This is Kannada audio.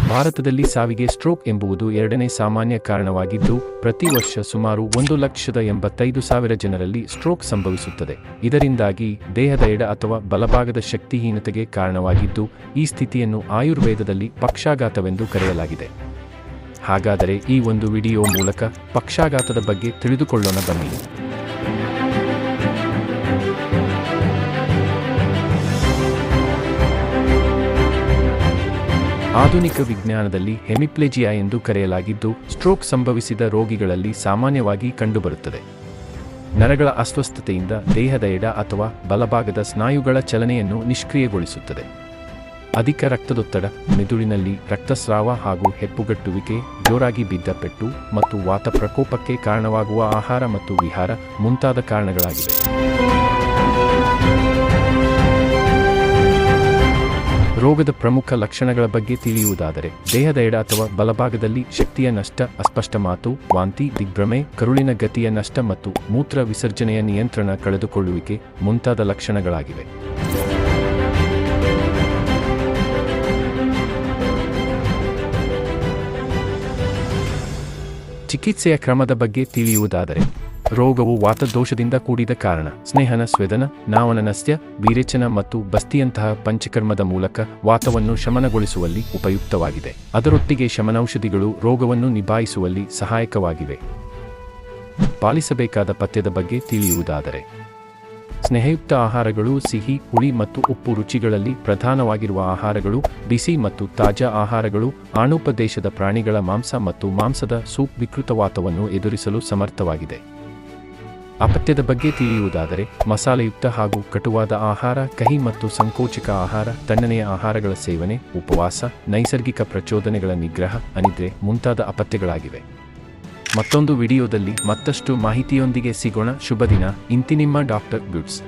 ಭಾರತದಲ್ಲಿ ಸಾವಿಗೆ ಸ್ಟ್ರೋಕ್ ಎಂಬುದು ಎರಡನೇ ಸಾಮಾನ್ಯ ಕಾರಣವಾಗಿದ್ದು, ಪ್ರತಿ ವರ್ಷ ಸುಮಾರು 1,85,000 ಜನರಲ್ಲಿ ಸ್ಟ್ರೋಕ್ ಸಂಭವಿಸುತ್ತದೆ. ಇದರಿಂದಾಗಿ ದೇಹದ ಎಡ ಅಥವಾ ಬಲಭಾಗದ ಶಕ್ತಿಹೀನತೆಗೆ ಕಾರಣವಾಗಿದ್ದು, ಈ ಸ್ಥಿತಿಯನ್ನು ಆಯುರ್ವೇದದಲ್ಲಿ ಪಕ್ಷಾಘಾತವೆಂದು ಕರೆಯಲಾಗಿದೆ. ಹಾಗಾದರೆ ಈ ಒಂದು ವಿಡಿಯೋ ಮೂಲಕ ಪಕ್ಷಾಘಾತದ ಬಗ್ಗೆ ತಿಳಿದುಕೊಳ್ಳೋಣ ಬನ್ನಿ. ಆಧುನಿಕ ವಿಜ್ಞಾನದಲ್ಲಿ ಹೆಮಿಪ್ಲೇಜಿಯಾ ಎಂದು ಕರೆಯಲಾಗಿದ್ದು, ಸ್ಟ್ರೋಕ್ ಸಂಭವಿಸಿದ ರೋಗಿಗಳಲ್ಲಿ ಸಾಮಾನ್ಯವಾಗಿ ಕಂಡುಬರುತ್ತದೆ. ನರಗಳ ಅಸ್ವಸ್ಥತೆಯಿಂದ ದೇಹದ ಎಡ ಅಥವಾ ಬಲಭಾಗದ ಸ್ನಾಯುಗಳ ಚಲನೆಯನ್ನು ನಿಷ್ಕ್ರಿಯಗೊಳಿಸುತ್ತದೆ. ಅಧಿಕ ರಕ್ತದೊತ್ತಡ, ಮೆದುಳಿನಲ್ಲಿ ರಕ್ತಸ್ರಾವ ಹಾಗೂ ಹೆಪ್ಪುಗಟ್ಟುವಿಕೆ, ಜೋರಾಗಿ ಬಿದ್ದ ಪೆಟ್ಟು ಮತ್ತು ವಾತ ಪ್ರಕೋಪಕ್ಕೆ ಕಾರಣವಾಗುವ ಆಹಾರ ಮತ್ತು ವಿಹಾರ ಮುಂತಾದ ಕಾರಣಗಳಾಗಿವೆ. ರೋಗದ ಪ್ರಮುಖ ಲಕ್ಷಣಗಳ ಬಗ್ಗೆ ತಿಳಿಯುವುದಾದರೆ, ದೇಹದ ಎಡ ಅಥವಾ ಬಲಭಾಗದಲ್ಲಿ ಶಕ್ತಿಯ ನಷ್ಟ, ಅಸ್ಪಷ್ಟ ಮಾತು, ವಾಂತಿ, ದಿಗ್ಭ್ರಮೆ, ಕರುಳಿನ ಗತಿಯ ನಷ್ಟ ಮತ್ತು ಮೂತ್ರ ವಿಸರ್ಜನೆಯ ನಿಯಂತ್ರಣ ಕಳೆದುಕೊಳ್ಳುವಿಕೆ ಮುಂತಾದ ಲಕ್ಷಣಗಳಾಗಿವೆ. ಚಿಕಿತ್ಸೆಯ ಕ್ರಮದ ಬಗ್ಗೆ ತಿಳಿಯುವುದಾದರೆ, ರೋಗವು ವಾತದೋಷದಿಂದ ಕೂಡಿದ ಕಾರಣ ಸ್ನೇಹನ ಸ್ವೇದನ, ನಾವನನಸ್ಯ, ವಿರೇಚನ ಮತ್ತು ಬಸ್ತಿಯಂತಹ ಪಂಚಕರ್ಮದ ಮೂಲಕ ವಾತವನ್ನು ಶಮನಗೊಳಿಸುವಲ್ಲಿ ಉಪಯುಕ್ತವಾಗಿದೆ. ಅದರೊಟ್ಟಿಗೆ ಶಮನೌಷಧಿಗಳು ರೋಗವನ್ನು ನಿಭಾಯಿಸುವಲ್ಲಿ ಸಹಾಯಕವಾಗಿವೆ. ಪಾಲಿಸಬೇಕಾದ ಪಥ್ಯದ ಬಗ್ಗೆ ತಿಳಿಯುವುದಾದರೆ, ಸ್ನೇಹಯುಕ್ತ ಆಹಾರಗಳು ಸಿಹಿ, ಹುಳಿ ಮತ್ತು ಉಪ್ಪು ರುಚಿಗಳಲ್ಲಿ ಪ್ರಧಾನವಾಗಿರುವ ಆಹಾರಗಳು, ಬಿಸಿ ಮತ್ತು ತಾಜಾ ಆಹಾರಗಳು, ಆಣುಪದೇಶದ ಪ್ರಾಣಿಗಳ ಮಾಂಸ ಮತ್ತು ಮಾಂಸದ ಸೂಪ್ ವಿಕೃತವಾತವನ್ನು ಎದುರಿಸಲು ಸಮರ್ಥವಾಗಿದೆ. ಅಪಥ್ಯದ ಬಗ್ಗೆ ತಿಳಿಯುವುದಾದರೆ, ಮಸಾಲೆಯುಕ್ತ ಹಾಗೂ ಕಟುವಾದ ಆಹಾರ, ಕಹಿ ಮತ್ತು ಸಂಕೋಚಕ ಆಹಾರ, ತಣ್ಣನೆಯ ಆಹಾರಗಳ ಸೇವನೆ, ಉಪವಾಸ, ನೈಸರ್ಗಿಕ ಪ್ರಚೋದನೆಗಳ ನಿಗ್ರಹ, ಅನಿದ್ರೆ ಮುಂತಾದ ಅಪಥ್ಯಗಳಾಗಿವೆ. ಮತ್ತೊಂದು ವಿಡಿಯೋದಲ್ಲಿ ಮತ್ತಷ್ಟು ಮಾಹಿತಿಯೊಂದಿಗೆ ಸಿಗೋಣ. ಶುಭ ದಿನ. ಇಂತಿ ನಿಮ್ಮ ಡಾಕ್ಟರ್ ಗುಡ್ಸ್.